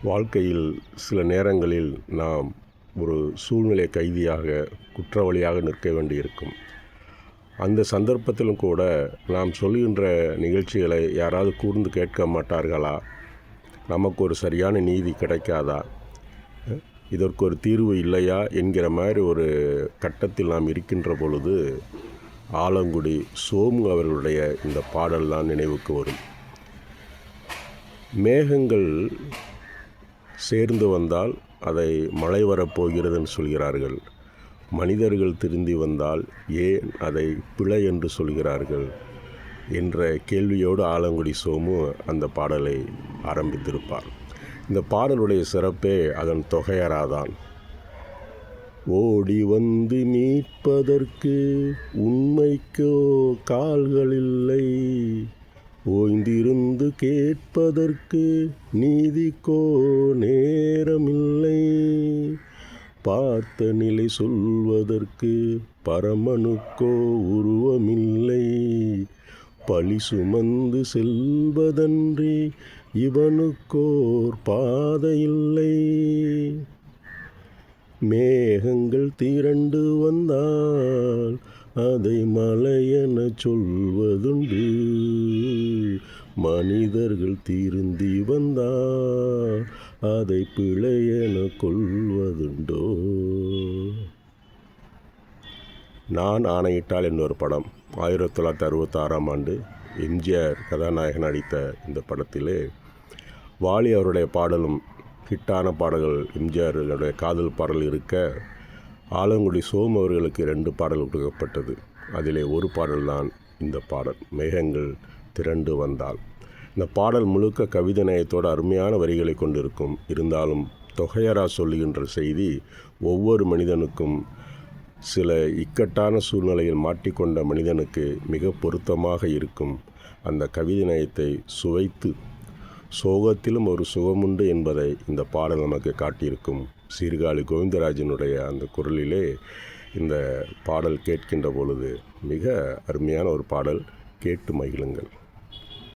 வாழ்க்கையில் சில நேரங்களில் நாம் ஒரு சூழ்நிலை கைதியாக குற்றவாளியாக நிற்க வேண்டியிருக்கும். அந்த சந்தர்ப்பத்திலும் கூட நாம் சொல்கின்ற நிகழ்ச்சிகளை யாராவது கூர்ந்து கேட்க மாட்டார்களா? நமக்கு ஒரு சரியான நீதி கிடைக்காதா? இதற்கு ஒரு தீர்வு இல்லையா என்கிற மாதிரி ஒரு கட்டத்தில் நாம் இருக்கின்ற பொழுது ஆலங்குடி சோமு அவர்களுடைய இந்த பாடல் தான் நினைவுக்கு வரும். மேகங்கள் சேர்ந்து வந்தால் அதை மழை வரப்போகிறதுன்னு சொல்கிறார்கள். மனிதர்கள் திருந்தி வந்தால் ஏன் அதை பிழை என்று சொல்கிறார்கள் என்ற கேள்வியோடு ஆலங்குடி சோமு அந்த பாடலை ஆரம்பித்திருப்பார். இந்த பாடலுடைய சிறப்பே அதன் தொகையறாதான். ஓடி வந்து மீட்பதற்கு உண்மைக்கோ கால்களில்லை, ஓய்ந்திருந்து கேட்பதற்கு நீதிக்கோ நேரமில்லை, பார்த்த நிலை சொல்வதற்கு பரமனுக்கோ உருவமில்லை, பழி சுமந்து செல்வதன்றி இவனுக்கோர் பாதையில்லை. மேகங்கள் திரண்டு வந்தால் அதை மலையென சொல்வதுண்டு, மனிதர்கள் திருந்தி வந்தால் அதை பிழையென கொள்வதுண்டோ. நான் ஆணையிட்டால் என்னொரு படம் 1966ஆம் ஆண்டு எம்ஜிஆர் கதாநாயகன் நடித்த இந்த படத்திலே வாலி அவருடைய பாடலும் ஹிட்டான பாடல்கள் எம்ஜிஆருடைய காதல் பாடல் இருக்க ஆலங்குடி சோமு அவர்களுக்கு 2 பாடல் கொடுக்கப்பட்டது. அதிலே ஒரு பாடல்தான் இந்த பாடல், மேகங்கள் திரண்டு வந்தால். இந்த பாடல் முழுக்க கவிதை நயத்தோடு அருமையான வரிகளை கொண்டிருக்கும். இருந்தாலும் தொகையரா சொல்லுகின்ற செய்தி ஒவ்வொரு மனிதனுக்கும் சில இக்கட்டான சூழ்நிலையில் மாட்டிக்கொண்ட மனிதனுக்கு மிக பொருத்தமாக இருக்கும். அந்த கவிதை நயத்தை சுவைத்து சோகத்திலும் ஒரு சுகமுண்டு என்பதை இந்த பாடல் நமக்கு காட்டியிருக்கும். சீர்காழி கோவிந்தராஜனுடைய அந்த குரலிலே இந்த பாடல் கேட்கின்ற பொழுது மிக அருமையான ஒரு பாடல். கேட்டு மகிழுங்கள்.